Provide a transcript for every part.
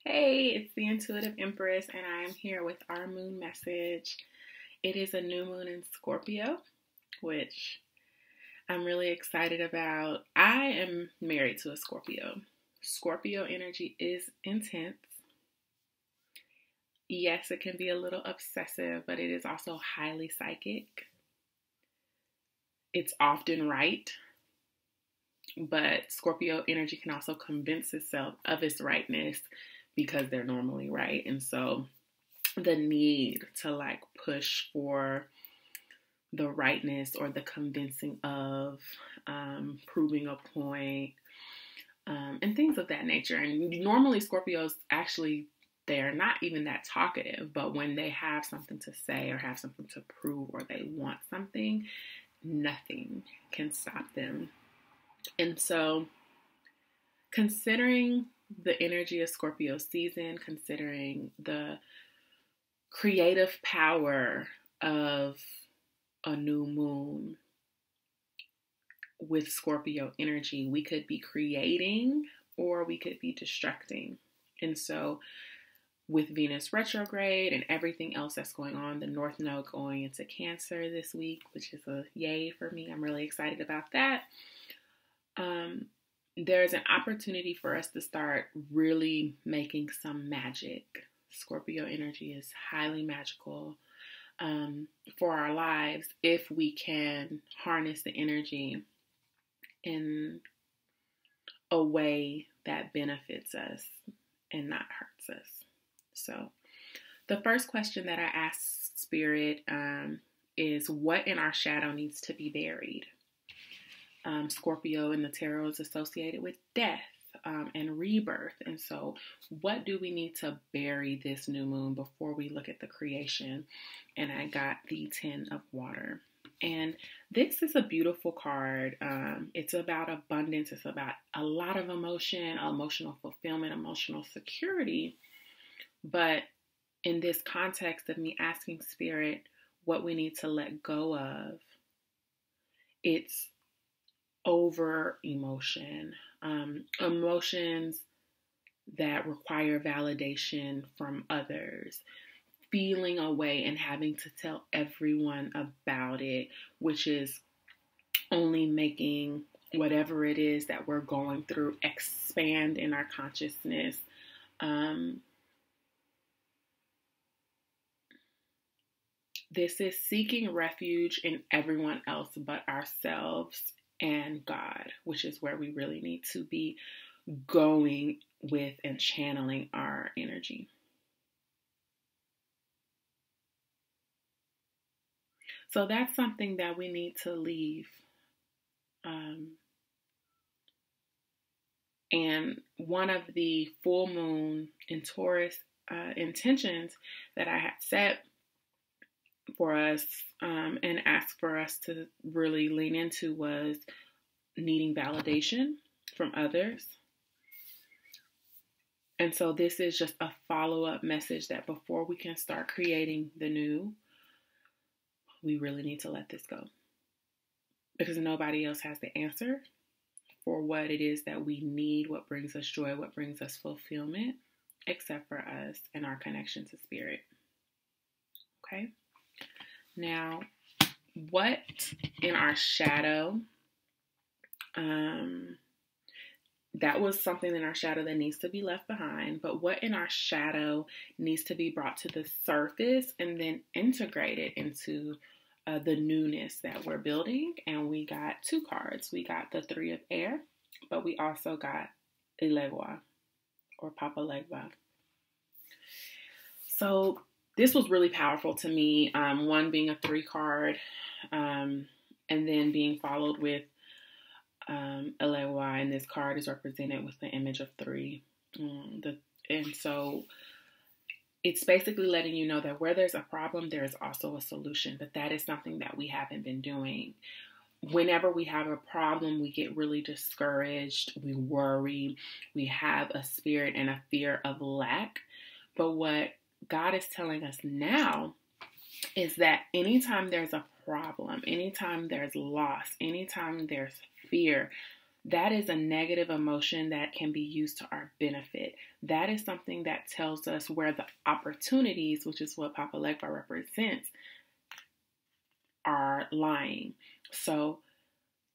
Hey, it's the Intuitive Empress, and I am here with our moon message. It is a new moon in Scorpio, which I'm really excited about. I am married to a Scorpio. Scorpio energy is intense. Yes, it can be a little obsessive, but it is also highly psychic. It's often right, but Scorpio energy can also convince itself of its rightness because they're normally right. And so the need to push for the rightness or the convincing of proving a point and things of that nature. And normally Scorpios actually, they are not even that talkative, but when they have something to say or have something to prove or they want something, nothing can stop them. And so considering the energy of Scorpio season, considering the creative power of a new moon with Scorpio energy, we could be creating or we could be destructing. And so with Venus retrograde and everything else that's going on, the North Node going into Cancer this week, which is a yay for me. I'm really excited about that. There's an opportunity for us to start really making some magic. Scorpio energy is highly magical for our lives if we can harness the energy in a way that benefits us and not hurts us. So the first question that I ask Spirit is, what in our shadow needs to be buried? Scorpio in the tarot is associated with death and rebirth. And so what do we need to bury this new moon before we look at the creation? And I got the 10 of water. And this is a beautiful card. It's about abundance. It's about a lot of emotion, emotional fulfillment, emotional security. But in this context of me asking Spirit what we need to let go of, it's over emotion, emotions that require validation from others, feeling a way and having to tell everyone about it, which is only making whatever it is that we're going through expand in our consciousness. This is seeking refuge in everyone else but ourselves and God, which is where we really need to be going with and channeling our energy. So that's something that we need to leave. And one of the full moon in Taurus intentions that I had set for us and asked for us to really lean into was needing validation from others. And so this is just a follow-up message that before we can start creating the new, we really need to let this go. Because nobody else has the answer for what it is that we need, what brings us joy, what brings us fulfillment, except for us and our connection to Spirit. Okay? Now, what in our shadow, that was something in our shadow that needs to be left behind, but what in our shadow needs to be brought to the surface and then integrated into the newness that we're building? And we got two cards. We got the 3 of air, but we also got Elegua or Papa Legba. So this was really powerful to me. One being a 3 card, and then being followed with Elegua, and this card is represented with the image of 3. And so it's basically letting you know that where there's a problem, there is also a solution. But that is something that we haven't been doing. Whenever we have a problem, we get really discouraged. We worry. We have a spirit and a fear of lack. But what God is telling us now is that anytime there's a problem, anytime there's loss, anytime there's fear, that is a negative emotion that can be used to our benefit. That is something that tells us where the opportunities, which is what Papa Legba represents, are lying. So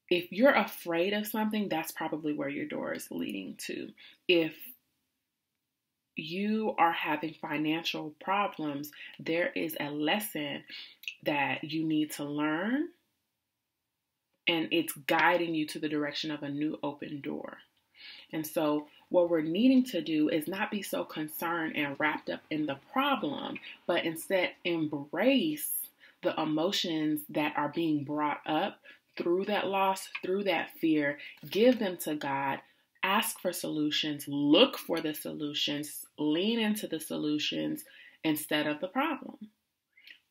if you're afraid of something, that's probably where your door is leading to. If you are having financial problems, there is a lesson that you need to learn, and it's guiding you to the direction of a new open door. And so what we're needing to do is not be so concerned and wrapped up in the problem, but instead embrace the emotions that are being brought up through that loss, through that fear. Give them to God. Ask for solutions. Look for the solutions. Lean into the solutions instead of the problem.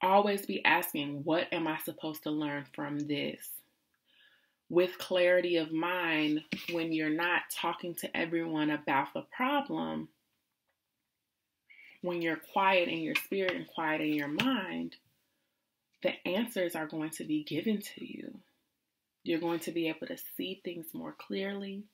Always be asking, what am I supposed to learn from this? With clarity of mind, when you're not talking to everyone about the problem, when you're quiet in your spirit and quiet in your mind, the answers are going to be given to you. You're going to be able to see things more clearly.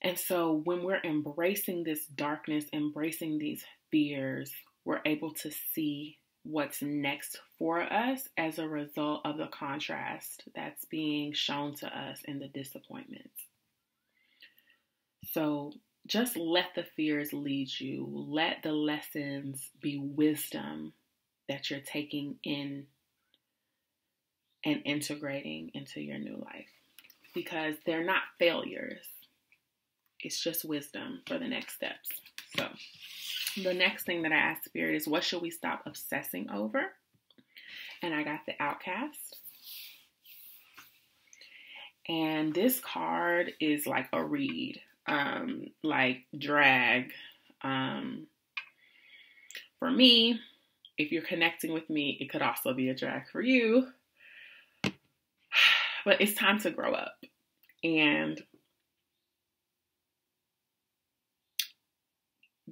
And so when we're embracing this darkness, embracing these fears, we're able to see what's next for us as a result of the contrast that's being shown to us in the disappointments. So just let the fears lead you. Let the lessons be wisdom that you're taking in and integrating into your new life, because they're not failures. It's just wisdom for the next steps. So the next thing that I asked Spirit is, what should we stop obsessing over? And I got the Outcast. And this card is like a read, like drag. For me, if you're connecting with me, it could also be a drag for you. But it's time to grow up. And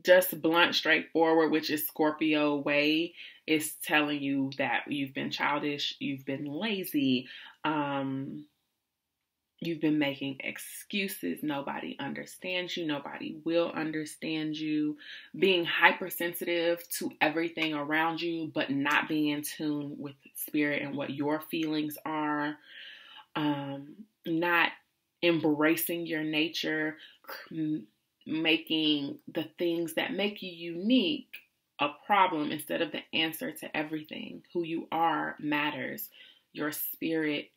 just blunt, straightforward, which is Scorpio way, is telling you that you've been childish, you've been lazy, you've been making excuses. Nobody understands you. Nobody will understand you. Being hypersensitive to everything around you, but not being in tune with spirit and what your feelings are. Not embracing your nature, making the things that make you unique a problem instead of the answer to everything. Who you are matters. Your spirit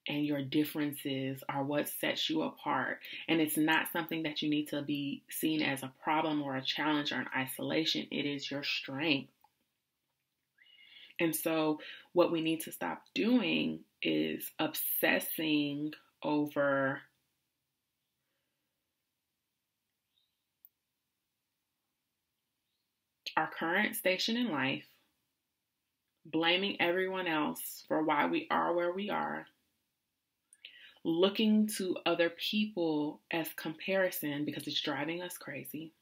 and your differences are what sets you apart. And it's not something that you need to be seen as a problem or a challenge or an isolation. It is your strength. And so what we need to stop doing is obsessing over our current station in life, blaming everyone else for why we are where we are, looking to other people as comparison because it's driving us crazy,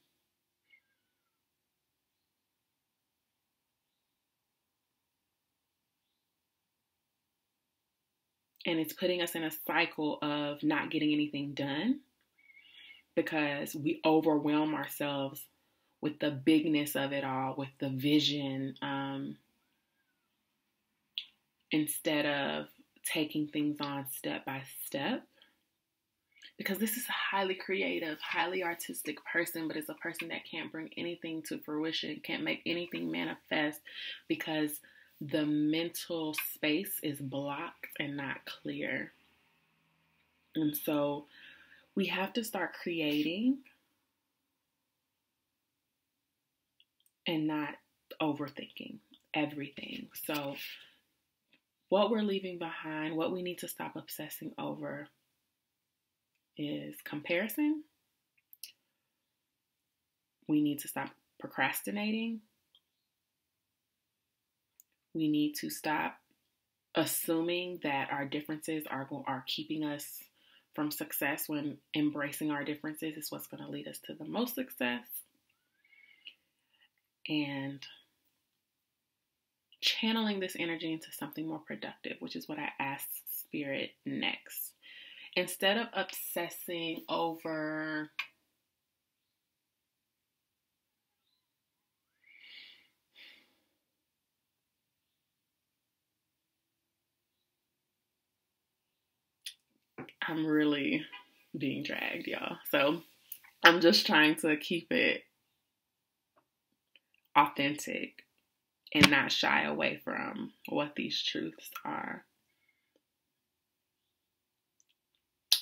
and it's putting us in a cycle of not getting anything done because we overwhelm ourselves with the bigness of it all, with the vision, instead of taking things on step by step. Because this is a highly creative, highly artistic person, but it's a person that can't bring anything to fruition, can't make anything manifest because the mental space is blocked and not clear. And so we have to start creating and not overthinking everything. So what we're leaving behind, what we need to stop obsessing over is comparison. We need to stop procrastinating. We need to stop assuming that our differences are keeping us from success, when embracing our differences is what's going to lead us to the most success. And channeling this energy into something more productive, which is what I asked Spirit next. Instead of obsessing over I'm really being dragged, y'all. So I'm just trying to keep it authentic and not shy away from what these truths are.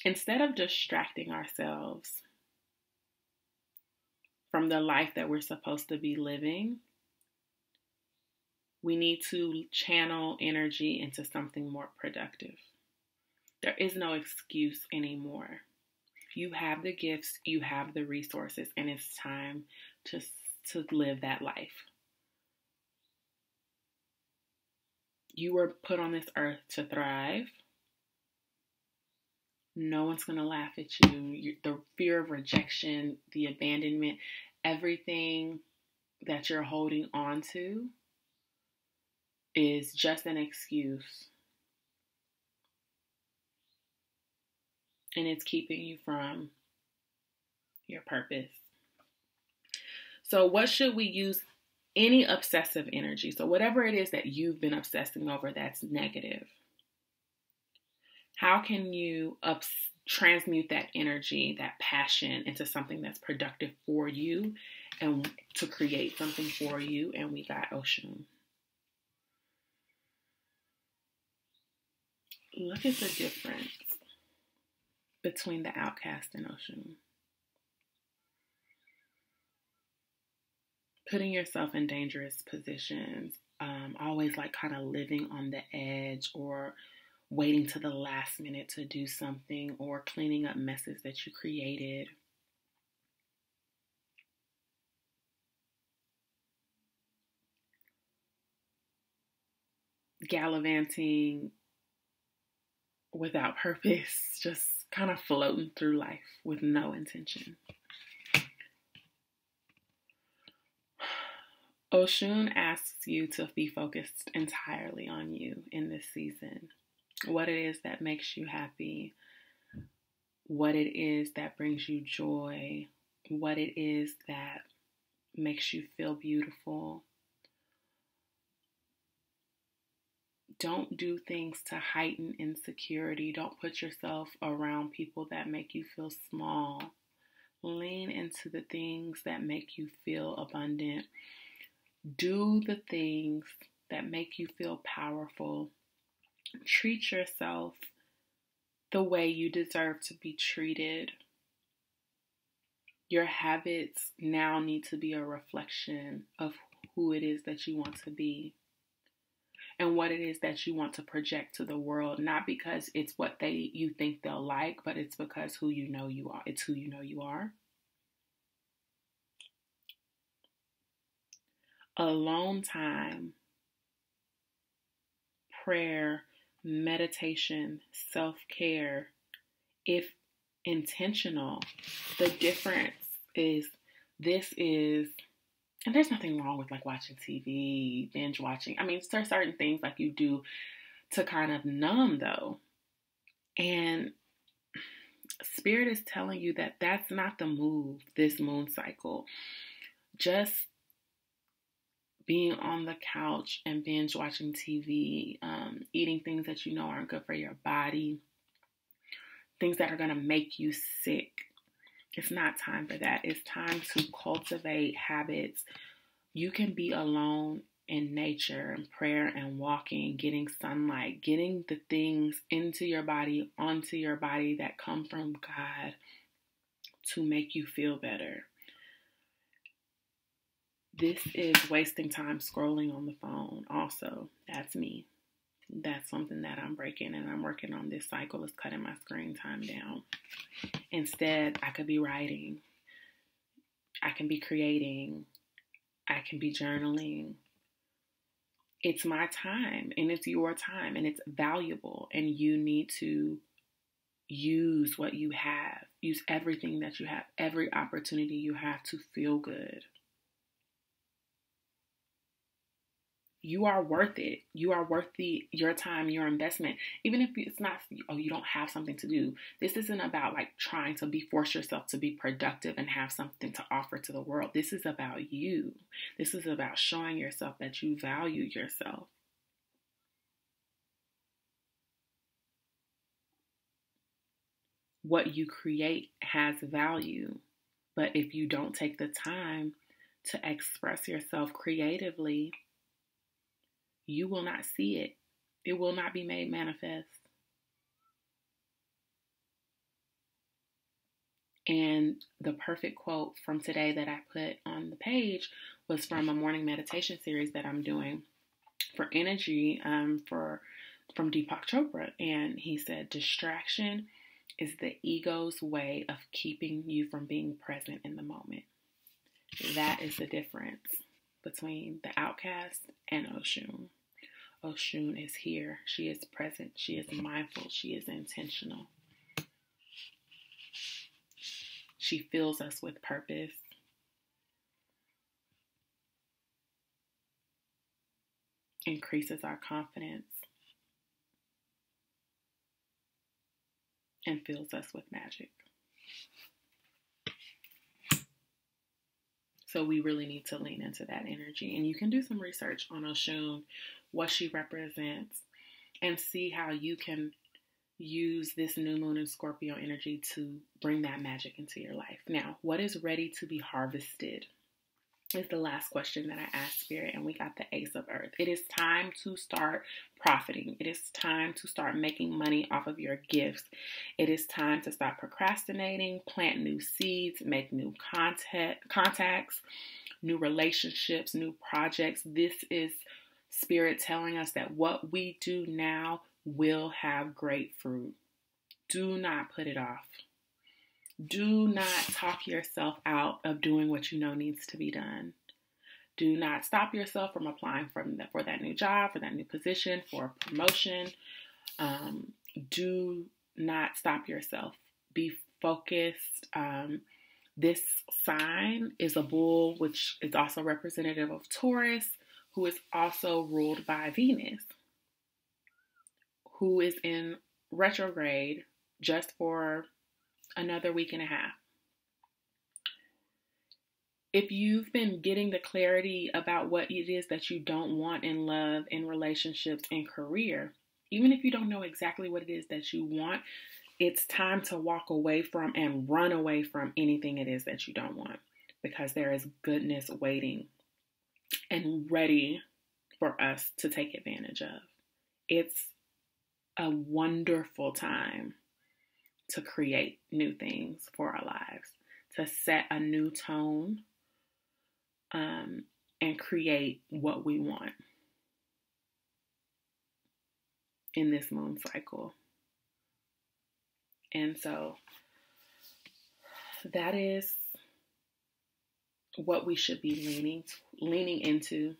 Instead of distracting ourselves from the life that we're supposed to be living, we need to channel energy into something more productive. There is no excuse anymore. You have the gifts, you have the resources, and it's time to live that life. You were put on this earth to thrive. No one's going to laugh at you. The fear of rejection, the abandonment, everything that you're holding on to is just an excuse. And it's keeping you from your purpose. So what should we use? Any obsessive energy. So whatever it is that you've been obsessing over that's negative, how can you transmute that energy, that passion into something that's productive for you and to create something for you? And we got Oshun. Look at the difference between the outcast and Oshun. Putting yourself in dangerous positions, always like kind of living on the edge or waiting to the last minute to do something or cleaning up messes that you created. Gallivanting without purpose, just kind of floating through life with no intention. Oshun asks you to be focused entirely on you in this season. What it is that makes you happy, what it is that brings you joy, what it is that makes you feel beautiful. Don't do things to heighten insecurity. Don't put yourself around people that make you feel small. Lean into the things that make you feel abundant. Do the things that make you feel powerful. Treat yourself the way you deserve to be treated. Your habits now need to be a reflection of who it is that you want to be and what it is that you want to project to the world, not because it's what you think they'll like, but it's because who you know you are. It's who you know you are. Alone time, prayer, meditation, self-care, if intentional, the difference is and there's nothing wrong with like watching TV, binge watching. I mean, there are certain things like you do to kind of numb though. And Spirit is telling you that that's not the move this moon cycle. Just being on the couch and binge watching TV, eating things that you know aren't good for your body, things that are going to make you sick. It's not time for that. It's time to cultivate habits. You can be alone in nature and prayer and walking, getting sunlight, getting the things into your body, onto your body that come from God to make you feel better. This is wasting time scrolling on the phone. Also, that's me. That's something that I'm breaking and I'm working on this cycle is cutting my screen time down. Instead, I could be writing. I can be creating. I can be journaling. It's my time and it's your time and it's valuable and you need to use what you have. Use everything that you have, every opportunity you have to feel good. You are worth it. You are worth your time, your investment. Even if it's not, oh, you don't have something to do. This isn't about like trying to force yourself to be productive and have something to offer to the world. This is about you. This is about showing yourself that you value yourself. What you create has value, but if you don't take the time to express yourself creatively, you will not see it. It will not be made manifest. And the perfect quote from today that I put on the page was from a morning meditation series that I'm doing for energy from Deepak Chopra. And he said, distraction is the ego's way of keeping you from being present in the moment. That is the difference between the outcast and Oshun. Oshun is here. She is present. She is mindful. She is intentional. She fills us with purpose. Increases our confidence. And fills us with magic. So we really need to lean into that energy. And you can do some research on Oshun, what she represents, and see how you can use this new moon in Scorpio energy to bring that magic into your life. Now, what is ready to be harvested is the last question that I asked Spirit, and we got the Ace of Earth. It is time to start profiting. It is time to start making money off of your gifts. It is time to stop procrastinating, plant new seeds, make new contacts, new relationships, new projects. This is Spirit telling us that what we do now will have great fruit. Do not put it off. Do not talk yourself out of doing what you know needs to be done. Do not stop yourself from applying for that new job, for that new position, for a promotion. Do not stop yourself. Be focused. This sign is a bull, which is also representative of Taurus, who is also ruled by Venus, who is in retrograde just for another week and a half. If you've been getting the clarity about what it is that you don't want in love, in relationships, in career, even if you don't know exactly what it is that you want, it's time to walk away from and run away from anything it is that you don't want, because there is goodness waiting and ready for us to take advantage of. It's a wonderful time to create new things for our lives, to set a new tone, and create what we want in this moon cycle. And so that is what we should be leaning into.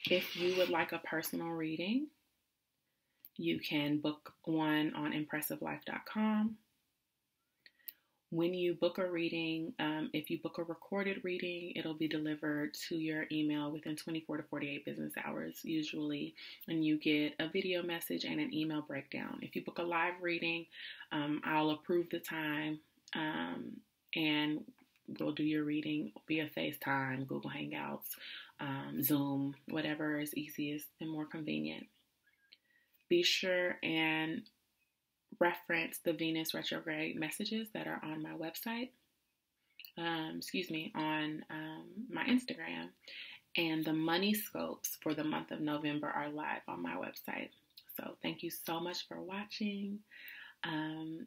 If you would like a personal reading, you can book one on impressivelife.com. When you book a reading, if you book a recorded reading, it'll be delivered to your email within 24 to 48 business hours, usually, and you get a video message and an email breakdown. If you book a live reading, I'll approve the time, and we'll do your reading via FaceTime, Google Hangouts, Zoom, whatever is easiest and more convenient. Be sure and reference the Venus retrograde messages that are on my website, on my Instagram, and the money scopes for the month of November are live on my website. So thank you so much for watching.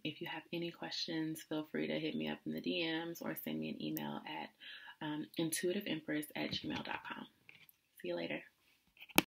If you have any questions, feel free to hit me up in the DMs or send me an email at intuitiveempress@gmail.com. See you later.